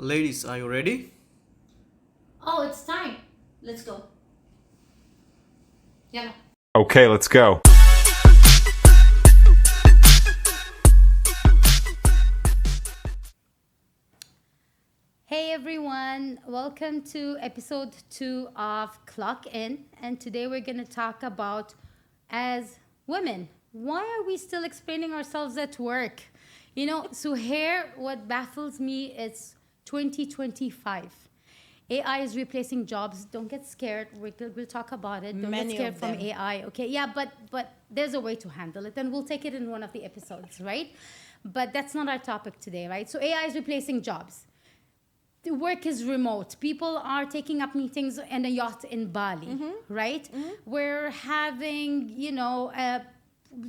Ladies, are you ready? Oh, it's time. Let's go. Yeah. Okay, let's go. Hey everyone, welcome to episode 2 of Clock In. And today we're going to talk about, as women, why are we still explaining ourselves at work? You know, Suheir, what baffles me is 2025. AI is replacing jobs. Don't get scared. We'll talk about it. Don't Many get scared of from them. AI. Okay, yeah, but there's a way to handle it, and we'll take it in one of the episodes, right? But that's not our topic today, right? So AI is replacing jobs. The work is remote. People are taking up meetings in a yacht in Bali, right? We're having,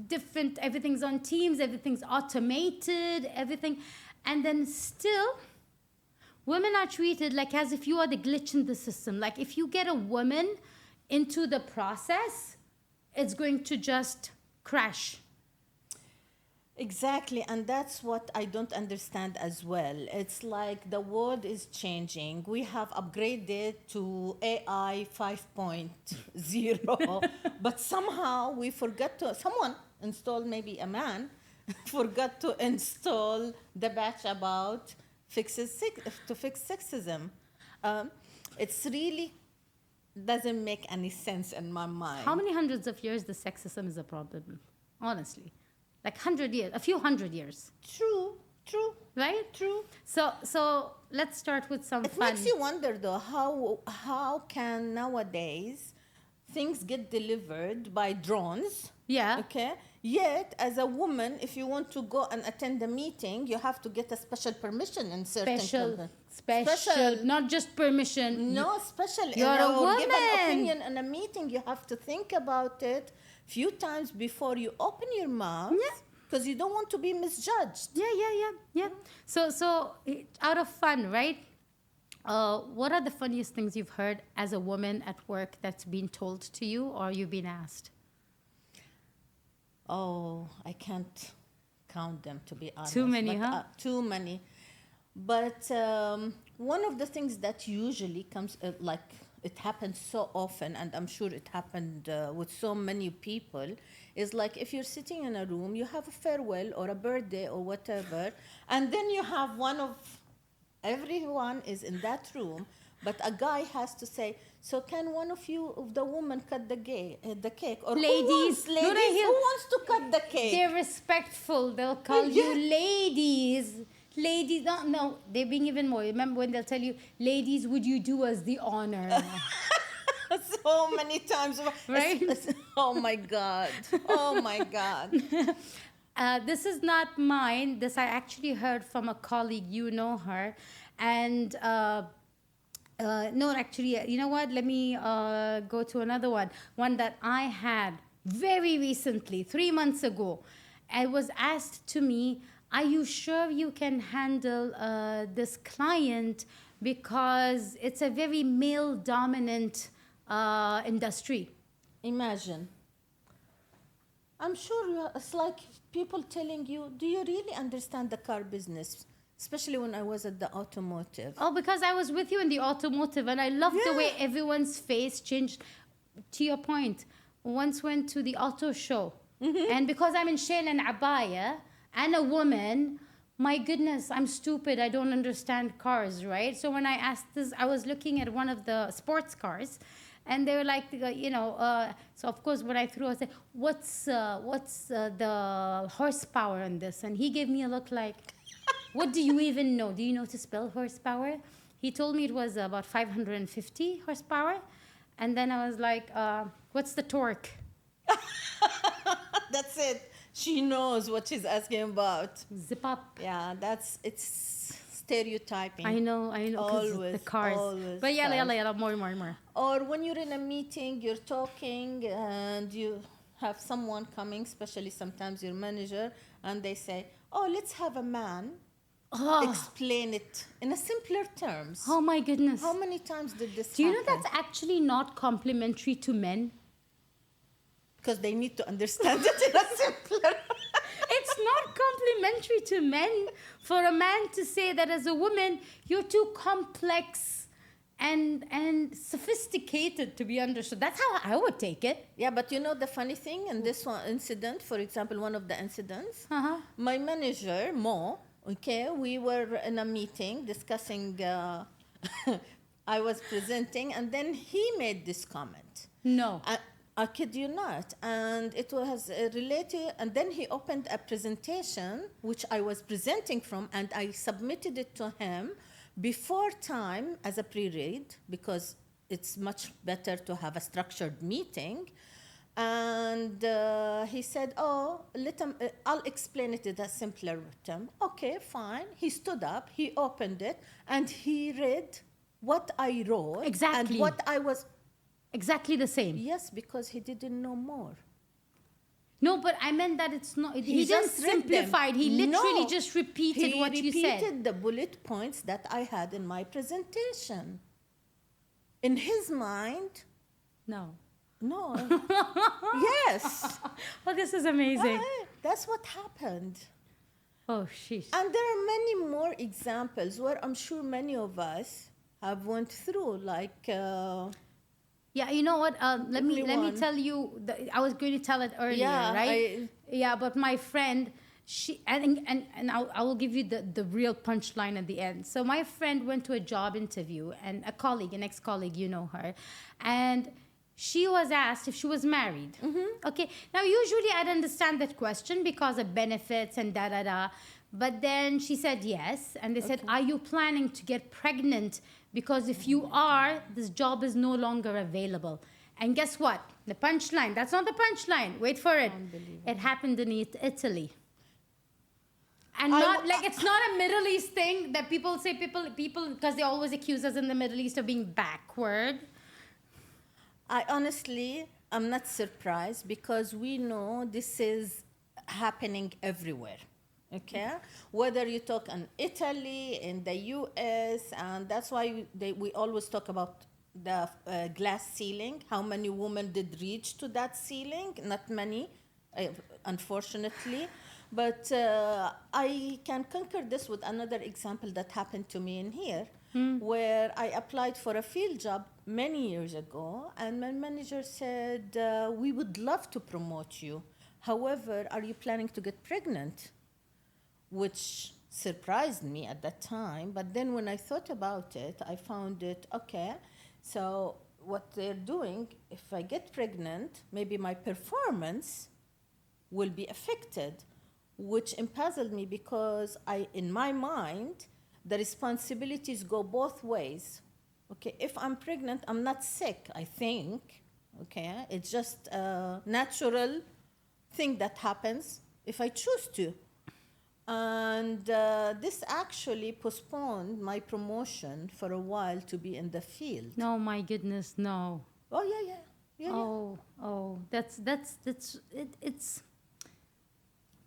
different, everything's on Teams, everything's automated, everything. And then still, women are treated like as if you are the glitch in the system. Like if you get a woman into the process, it's going to just crash. Exactly, and that's what I don't understand as well. It's like the world is changing. We have upgraded to AI 5.0, but somehow we forgot to, someone installed, maybe a man, forgot to install the batch about to fix sexism. It's really doesn't make any sense in my mind. How many hundreds of years the sexism is a problem? Honestly. Like 100 years, a few hundred years. True, Right? true. So let's start with some It fun. makes you wonder though how can nowadays things get delivered by drones? Yeah. Okay. Yet as a woman, if you want to go and attend a meeting, you have to get a special permission in certain Special, not just permission. no, special. You're a Or give an woman. opinion in a meeting. You have to think about it few times before you open your mouth. Yeah. Because you don't want to be misjudged. Yeah. So out of fun, right? What are the funniest things you've heard as a woman at work that's been told to you or you've been asked? Oh, I can't count them, to be honest. Too many, But, huh? Too many. But one of the things that usually comes, like it happens so often, and I'm sure it happened with so many people, is like if you're sitting in a room, you have a farewell or a birthday or whatever, and then you have everyone is in that room, but a guy has to say, so can one of you, of the women, cut the cake? Or Ladies. who wants to cut the cake? They're respectful. They'll call you Yeah. ladies. Ladies, no, they're being even more. Remember when they'll tell you, ladies, would you do us the honor? So many times. Right? Oh my God. Oh my God. This is not mine. This I actually heard from a colleague. You know her. And no, actually, you know what? Let me go to another one. One that I had very recently, 3 months ago. It was asked to me, are you sure you can handle this client because it's a very male-dominant industry? Imagine. I'm sure it's like people telling you, do you really understand the car business? Especially when I was at the automotive. Oh, because I was with you in the automotive and I loved the way Yeah. everyone's face changed. To your point, once went to the auto show. And because I'm in shell and abaya and a woman, my goodness, I'm stupid. I don't understand cars, right? So when I asked this, I was looking at one of the sports cars. And they were like, so of course when I threw, I said, what's the horsepower on this? And he gave me a look like, what do you even know? Do you know to spell horsepower? He told me it was about 550 horsepower. And then I was like, what's the torque? That's it. She knows what she's asking about. Zip up. Yeah, it's stereotyping. I know, because the Always, cars. always But cars. yalla, more. Or when you're in a meeting, you're talking and you have someone coming, especially sometimes your manager, and they say, oh, let's have a man explain it in a simpler terms. Oh my goodness. How many times did this Do you know happen? that's actually not complimentary to men? Because they need to understand it in a simpler. It's is not complimentary to men for a man to say that as a woman, you're too complex and sophisticated to be understood. That's how I would take it. Yeah, but you know the funny thing in this one incident, for example, one of the incidents, Uh-huh. my manager, Mo, okay, we were in a meeting discussing, I was presenting, and then he made this comment. No. I kid you not. And it was related, and then he opened a presentation, which I was presenting from, and I submitted it to him before time as a pre-read, because it's much better to have a structured meeting. And he said, I'll explain it in a simpler term. Okay, fine. He stood up, he opened it, and he read what I wrote. Exactly. And what I was... Exactly the same. Yes, because he didn't know more. No, but I meant that it's not... He didn't just read simplify it. them. He literally No, just repeated what you said. He repeated the bullet points that I had in my presentation. In his mind, No. no. Yes. Oh, this is amazing. That's what happened. Oh, sheesh. And there are many more examples where I'm sure many of us have went through, like... Yeah, you know what? Let me one. tell you. I was going to tell it earlier, right? Yeah, but my friend, she and I will give you the real punchline at the end. So my friend went to a job interview, and a colleague, an ex-colleague, you know her, and she was asked if she was married. Okay. Now usually I'd understand that question because of benefits and da da da. But then she said yes, and they said, "Are you planning to get pregnant? Because if you are, this job is no longer available." And guess what? The punchline. That's not the punchline. Wait for it. It happened in Italy. And it's not a Middle East thing that people say people because they always accuse us in the Middle East of being backward. I honestly, I'm not surprised because we know this is happening everywhere. Okay, whether you talk in Italy, in the US, and that's why we always talk about the glass ceiling. How many women did reach to that ceiling? Not many, unfortunately. But I can concur this with another example that happened to me in here, where I applied for a field job many years ago, and my manager said, "We would love to promote you. However, are you planning to get pregnant?" Which surprised me at that time. But then when I thought about it, I found it, okay, so what they're doing, if I get pregnant, maybe my performance will be affected, which empuzzled me because in my mind, the responsibilities go both ways. Okay, if I'm pregnant, I'm not sick, I think. Okay, it's just a natural thing that happens if I choose to. And this actually postponed my promotion for a while to be in the field. No, my goodness, no. Oh, yeah. That's it's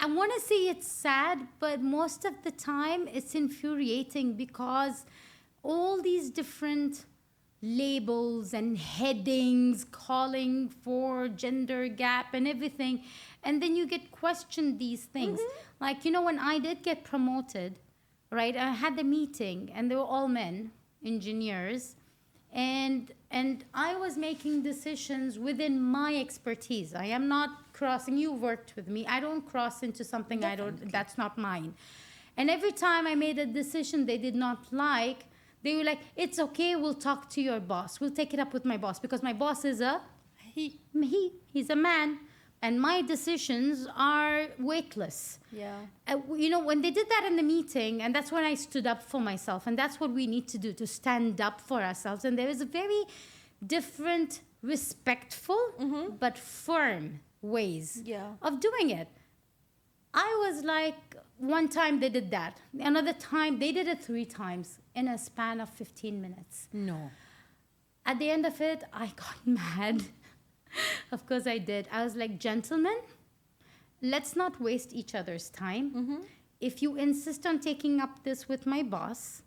I want to say it's sad, but most of the time it's infuriating because all these different labels and headings calling for gender gap and everything, and then you get questioned these things. Like, you know, when I did get promoted, right, I had the meeting and they were all men, engineers, and I was making decisions within my expertise. I am not crossing. You worked with me. I don't cross into something that's not mine. And every time I made a decision they did not like, they were like, "It's okay, we'll talk to your boss. We'll take it up with my boss," because my boss is he's a man, and my decisions are weightless. Yeah. You know, when they did that in the meeting, and that's when I stood up for myself, and that's what we need to do, to stand up for ourselves. And there is a very different, respectful, but firm ways of doing it. I was like, one time they did that. Another time, they did it 3 times in a span of 15 minutes. No. At the end of it, I got mad. Of course I did. I was like, "Gentlemen, let's not waste each other's time. If you insist on taking up this with my boss,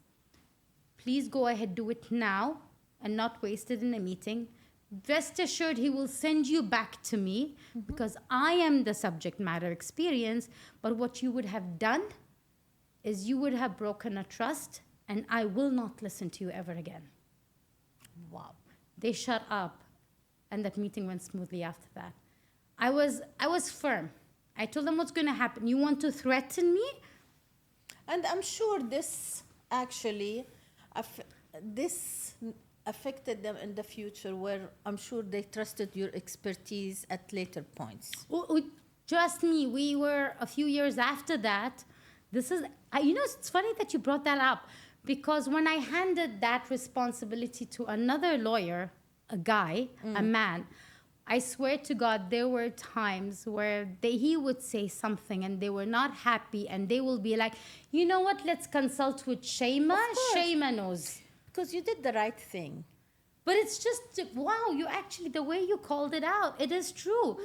please go ahead, do it now and not waste it in a meeting. rest assured he will send you back to me because I am the subject matter experience. But what you would have done is you would have broken a trust, and I will not listen to you ever again. Wow. They shut up, and that meeting went smoothly after that. I was firm. I told them what's going to happen. You want to threaten me? And I'm sure this actually, this affected them in the future, where I'm sure they trusted your expertise at later points. Trust me, we were a few years after that. It's funny that you brought that up, because when I handed that responsibility to another lawyer, a guy, a man, I swear to God, there were times where he would say something and they were not happy, and they will be like, you know what, let's consult with Shaima. Shaima knows. Because you did the right thing. But it's just, wow, the way you called it out, it is true.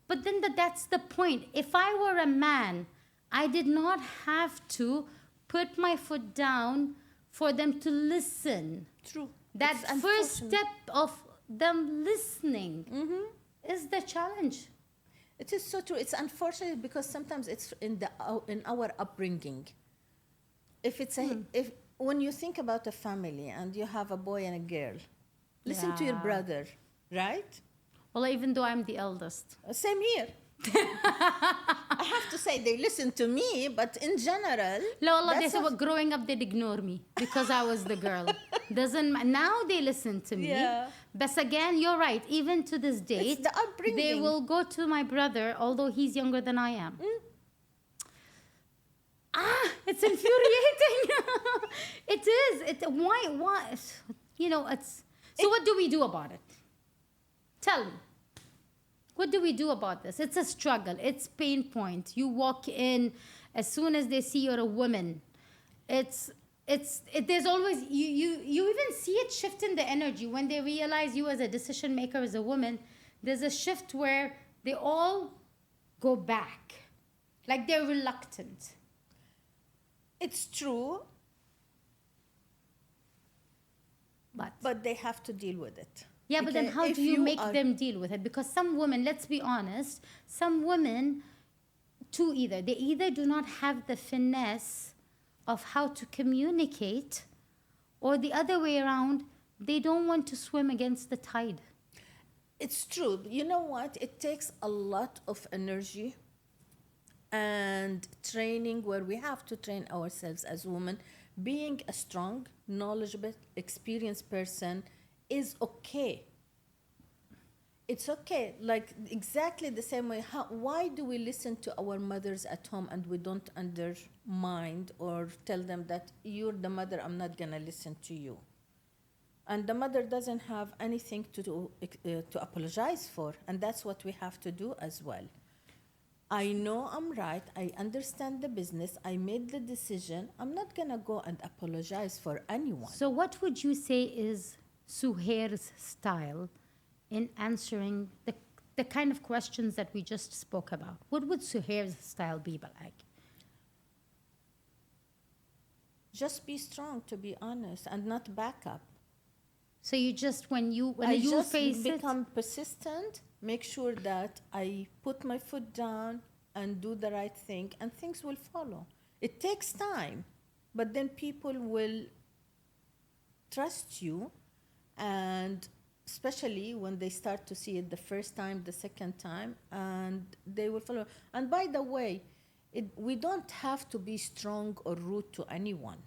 But then that's the point. If I were a man, I did not have to put my foot down for them to listen. True. That first step of them listening is the challenge. It is so true. It's unfortunate because sometimes it's in our upbringing. If it's when you think about a family and you have a boy and a girl, listen to your brother, right? Well, even though I'm the eldest. Same here. I have to say they listen to me, but in general, they said growing up they'd ignore me because I was the girl. Now they listen to me. Yeah. But again, you're right. Even to this date, it's the upbringing. They will go to my brother, although he's younger than I am. It's infuriating. It is. Why? So what do we do about it? Tell me. What do we do about this? It's a struggle. It's pain point. You walk in, as soon as they see you're a woman, there's always, you even see it shift in the energy when they realize you as a decision maker, as a woman. There's a shift where they all go back, like they're reluctant. It's true, but they have to deal with it. Yeah, but then how do you make them deal with it? Because some women, let's be honest, some women, they either do not have the finesse of how to communicate, or the other way around, they don't want to swim against the tide. It's true. You know what? It takes a lot of energy and training, where we have to train ourselves as women. Being a strong, knowledgeable, experienced person is okay. It's okay. Like exactly the same way. Why do we listen to our mothers at home and we don't undermine or tell them that you're the mother, I'm not gonna listen to you? And the mother doesn't have anything to apologize for, and that's what we have to do as well. I know I'm right. I understand the business. I made the decision. I'm not gonna go and apologize for anyone. So what would you say is Suheir's style in answering the kind of questions that we just spoke about? What would Suheir's style be like? Just be strong, to be honest, and not back up. So you just, when you face it, become persistent, make sure that I put my foot down and do the right thing, and things will follow. It takes time, but then people will trust you, and especially when they start to see it the first time, the second time, and they will follow. And by the way, we don't have to be strong or rude to anyone,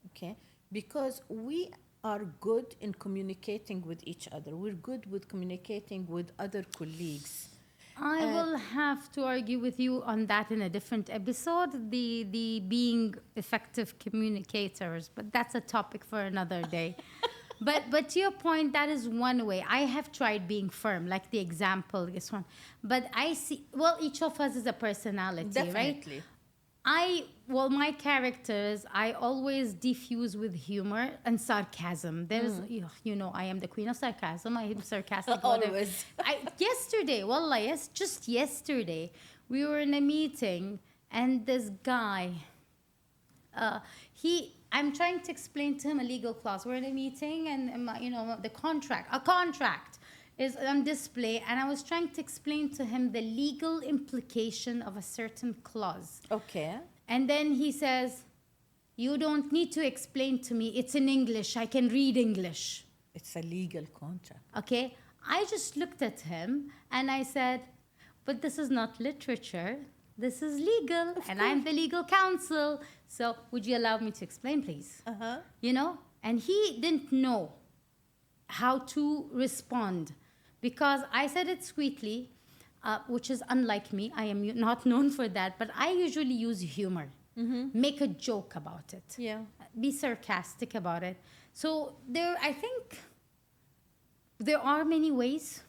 okay? Because we are good in communicating with each other. We're good with communicating with other colleagues. I will have to argue with you on that in a different episode, the being effective communicators, but that's a topic for another day. But to your point, that is one way. I have tried being firm, like the example, this one. But I see, each of us is a personality, Definitely. right? My characters, I always diffuse with humor and sarcasm. There's, I am the queen of sarcasm. I am sarcastic. Always. Just yesterday, we were in a meeting, and this guy, I'm trying to explain to him a legal clause. We're in a meeting, and a contract. is on display, and I was trying to explain to him the legal implication of a certain clause. Okay. And then he says, "You don't need to explain to me. It's in English. I can read English." It's a legal contract. Okay? I just looked at him and I said, "But this is not literature. This is legal, and I'm the legal counsel. So would you allow me to explain, please?" Uh-huh. You know? And he didn't know how to respond because I said it sweetly, which is unlike me. I am not known for that, but I usually use humor. Make a joke about it. Yeah. Be sarcastic about it. So I think there are many ways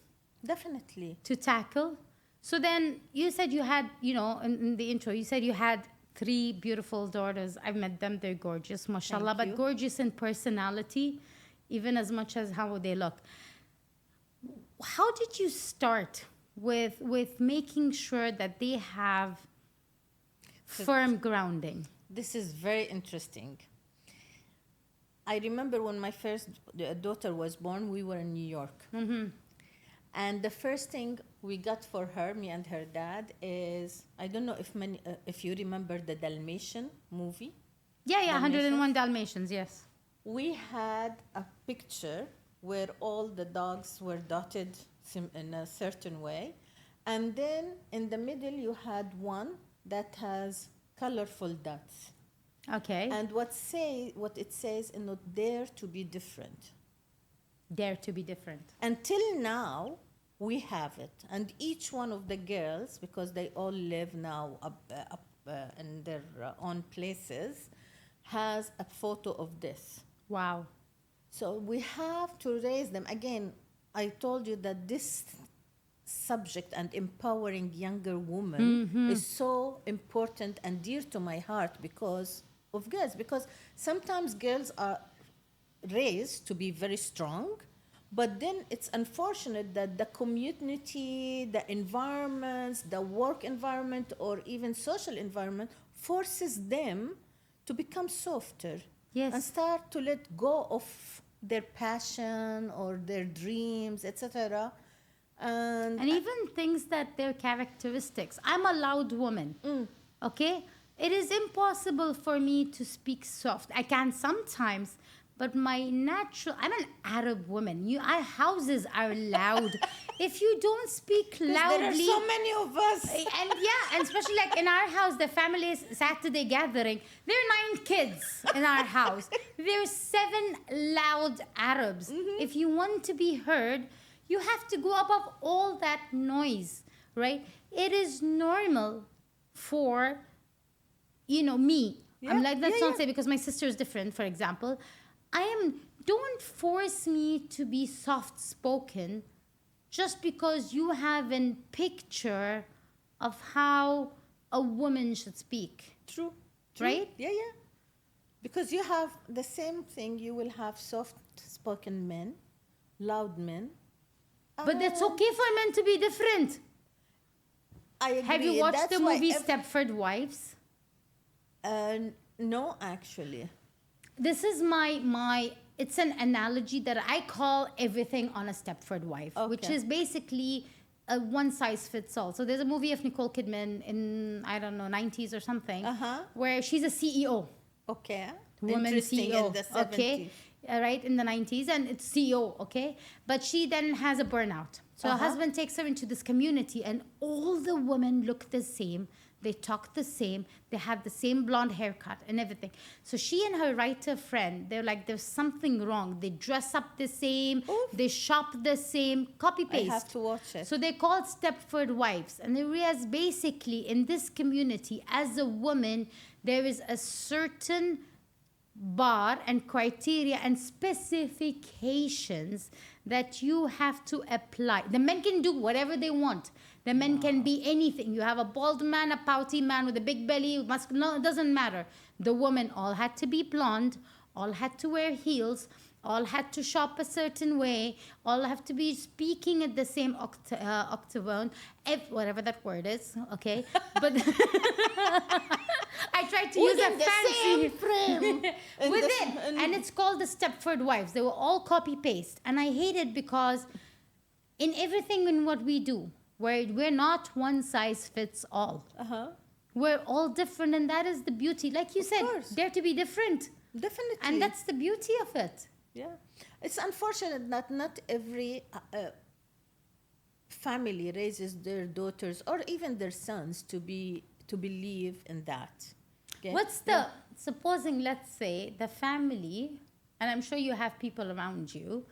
Definitely. to tackle. So then you said you had, in the intro, you said you had 3 beautiful daughters. I've met them. They're gorgeous, mashallah, Thank you. but gorgeous in personality, even as much as how they look. How did you start with making sure that they have firm grounding? This is very interesting. I remember when my first daughter was born, we were in New York. And the first thing we got for her, me and her dad, is, I don't know if you remember the Dalmatian movie. Yeah, 101 Dalmatians, yes. We had a picture where all the dogs were dotted in a certain way. And then in the middle, you had one that has colorful dots. Okay. And what it says, dare to be different. Dare to be different. Until now, we have it. And each one of the girls, because they all live now up in their own places, has a photo of this. Wow. So we have to raise them. Again, I told you that this subject and empowering younger women is so important and dear to my heart because of girls. Because sometimes girls are raised to be very strong, but then it's unfortunate that the community, the environments, the work environment, or even social environment forces them to become softer. Yes. And start to let go of their passion or their dreams, etc. And even things that they're characteristics. I'm a loud woman. Okay? It is impossible for me to speak soft. I can sometimes, but I'm an Arab woman. Our houses are loud. If you don't speak loudly. there are so many of us. And especially like in our house, the family's Saturday gathering, there are 9 kids in our house. There's 7 loud Arabs. If you want to be heard, you have to go above all that noise, right? It is normal for, me. I'm like, let's not say because my sister is different, for example. Don't force me to be soft-spoken just because you have a picture of how a woman should speak. True. Right? Yeah. Because you have the same thing. You will have soft-spoken men, loud men. But that's okay for men to be different. I agree. Have you watched That's the why movie Stepford Wives? No, actually. This is it's an analogy that I call everything on a Stepford wife, which is basically a one-size-fits-all. So there's a movie of Nicole Kidman in, I don't know, 90s or something, where she's a CEO. Okay. Woman CEO. In the 70s. Okay. Right, in the 90s, and it's CEO, okay? But she then has a burnout. So her husband takes her into this community, and all the women look the same. They talk the same. They have the same blonde haircut and everything. So she and her writer friend, they're like, there's something wrong. They dress up the same. Oof. They shop the same. Copy-paste. I have to watch it. So they're called Stepford Wives. And they realize basically in this community, as a woman, there is a certain bar and criteria and specifications that you have to apply. The men can do whatever they want. The men can be anything. You have a bald man, a pouty man with a big belly, no, it doesn't matter. The women all had to be blonde, all had to wear heels, all had to shop a certain way, all have to be speaking at the same octavone, whatever that word is, okay? But I tried to use a fancy frame. with it, and it's called the Stepford Wives. They were all copy-paste, and I hate it because in everything in what we do, where we're not one size fits all. Uh-huh. We're all different, and that is the beauty. Like you Of said, course. dare to be different. Definitely. And that's the beauty of it. Yeah. It's unfortunate that not every family raises their daughters or even their sons to believe in that. Okay? What's the, supposing, let's say, the family, and I'm sure you have people around you,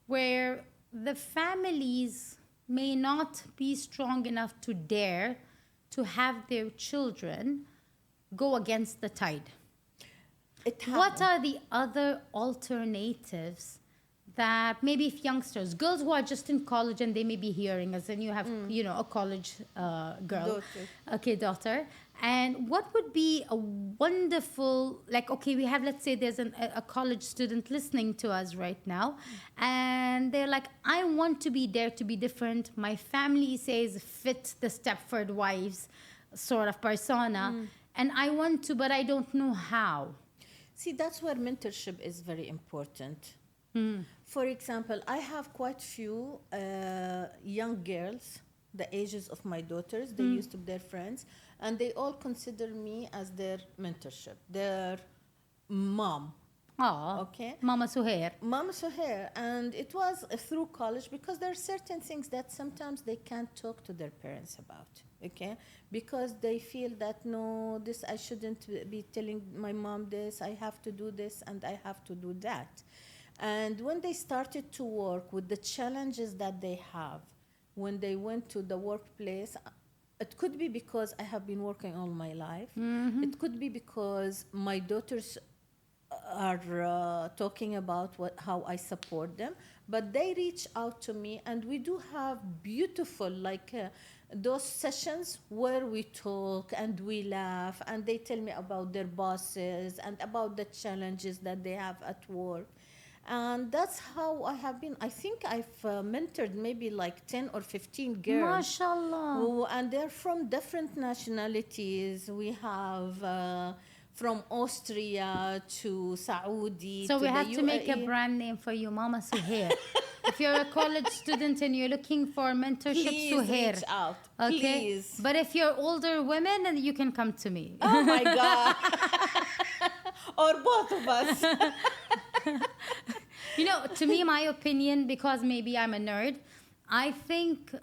where the families may not be strong enough to dare to have their children go against the tide. It What happens. are the other alternatives that maybe if youngsters, girls who are just in college and they may be hearing us, and you have, you know, a college girl, daughter, and what would be a wonderful, like, okay, we have, let's say there's a college student listening to us right now, and they're like, I want to be dare to be different. My family says fit the Stepford Wives sort of persona, and I want to, but I don't know how. See, that's where mentorship is very important. For example, I have quite few young girls, the ages of my daughters. They used to be their friends, and they all consider me as their mentorship, their mom. Oh, Okay. Mama Suheir. Mama Suheir, and it was through college because there are certain things that sometimes they can't talk to their parents about, okay? Because they feel that, no, this, I shouldn't be telling my mom this, I have to do this and I have to do that. And when they started to work with the challenges that they have, when they went to the workplace, it could be because I have been working all my life. It could be because my daughters are talking about how I support them, but they reach out to me, and we do have beautiful, like those sessions where we talk and we laugh, and they tell me about their bosses and about the challenges that they have at work. And that's how I have been. I think I've mentored maybe like 10 or 15 girls. MashaAllah. And they're from different nationalities. We have from Austria to Saudi So to we the have to make a UAE. brand name for you, Mama Suheir. If you're a college student and you're looking for mentorship, Please Suheir. reach out. Okay. Please. But if you're older women, then you can come to me. Oh my God. Or both of us. You know, to me, my opinion, because maybe I'm a nerd, I think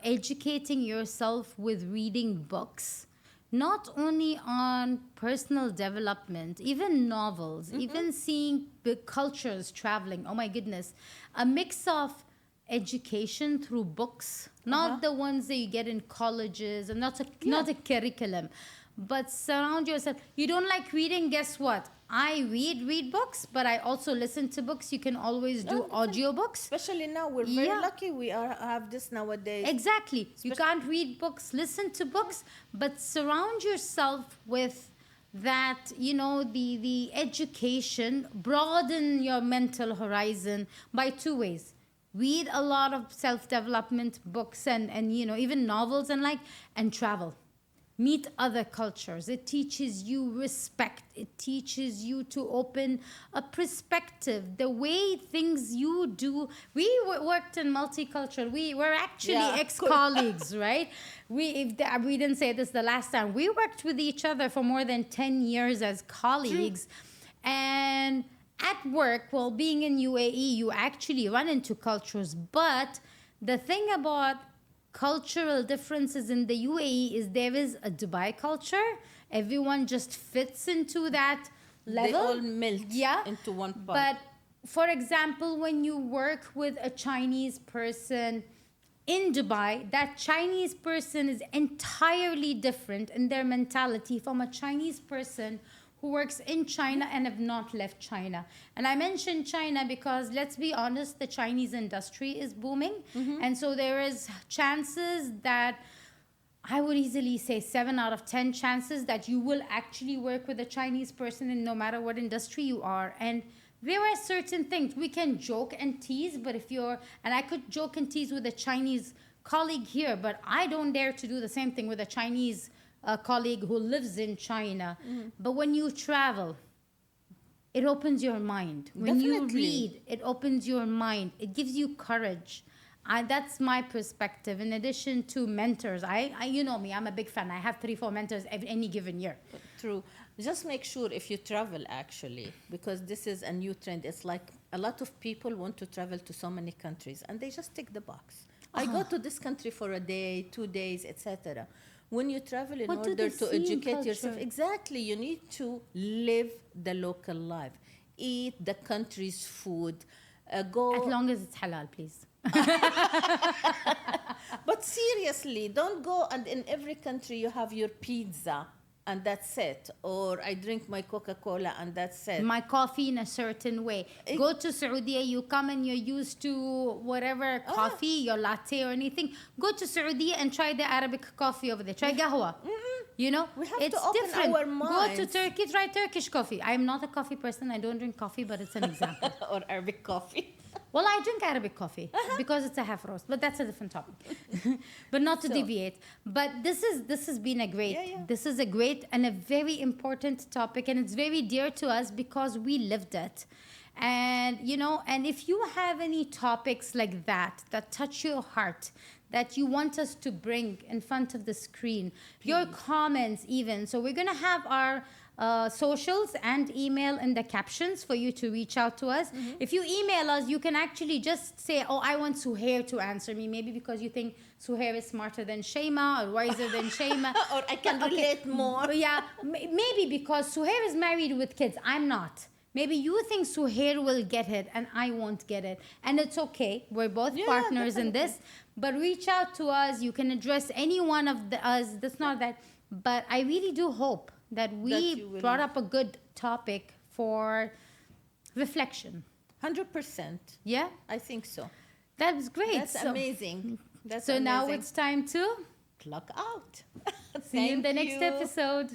educating yourself with reading books, not only on personal development, even novels, even seeing big cultures traveling. Oh my goodness. A mix of education through books, not the ones that you get in colleges, and not a curriculum, but surround yourself. You don't like reading, guess what? I read books, but I also listen to books. You can always do audiobooks. Especially now, we're very lucky we have this nowadays. Exactly. You can't read books, listen to books, but surround yourself with that, you know, the education, broaden your mental horizon by two ways. Read a lot of self-development books and you know, even novels and travel. Meet other cultures. It teaches you respect. It teaches you to open a perspective. The way things you do. We worked in multicultural. We were actually ex-colleagues, right? We didn't say this the last time. We worked with each other for more than 10 years as colleagues. And at work, well, being in UAE, you actually run into cultures. But the thing about cultural differences in the UAE is there is a Dubai culture. Everyone just fits into that level. They all melt into one part. But for example, when you work with a Chinese person in Dubai, that Chinese person is entirely different in their mentality from a Chinese person who works in China and have not left China. And I mentioned China because, let's be honest, the Chinese industry is booming. And so there is chances that, I would easily say 7 out of 10 chances that you will actually work with a Chinese person in no matter what industry you are. And there are certain things we can joke and tease, but and I could joke and tease with a Chinese colleague here, but I don't dare to do the same thing with a Chinese colleague who lives in China. But when you travel, it opens your mind. When you read, it opens your mind. It gives you courage. That's my perspective. In addition to mentors, I you know me, I'm a big fan. I have 3-4 mentors any given year. True. Just make sure if you travel, actually, because this is a new trend. It's like a lot of people want to travel to so many countries, and they just tick the box. I go to this country for a day, 2 days, etc. When you travel, in What do order they to see in educate yourself, culture? exactly, you need to live the local life, eat the country's food, go. As long as it's halal, please. But seriously, don't go and in every country you have your pizza and that's it. Or I drink my Coca-Cola and that's it. My coffee in a certain way. Go to Saudi, you come and you're used to whatever coffee, your latte or anything. Go to Saudi and try the Arabic coffee over there. Try qahwa. You know, We have it's to open different. our minds. Go to Turkey, try Turkish coffee. I'm not a coffee person. I don't drink coffee, but it's an example. Or Arabic coffee. Well, I drink Arabic coffee because it's a half roast, but that's a different topic. But not to deviate. But this has been a great. Yeah. This is a great and a very important topic, and it's very dear to us because we lived it. And you know, and if you have any topics like that touch your heart, that you want us to bring in front of the screen, your comments even. So we're gonna have our socials and email in the captions for you to reach out to us. If you email us, you can actually just say, oh, I want Suheir to answer me, maybe because you think Suheir is smarter than Shaima or wiser than Shaima. Or I can relate more. Yeah, maybe because Suheir is married with kids. I'm not. Maybe you think Suheir will get it and I won't get it. And it's okay. We're both partners in this. But reach out to us. You can address any one of us. That's not that. But I really do hope that we brought up a good topic for reflection. 100%. Yeah? I think so. That was great. That's amazing. That's so amazing. now it's time to clock out. see you in the Thank next you. episode.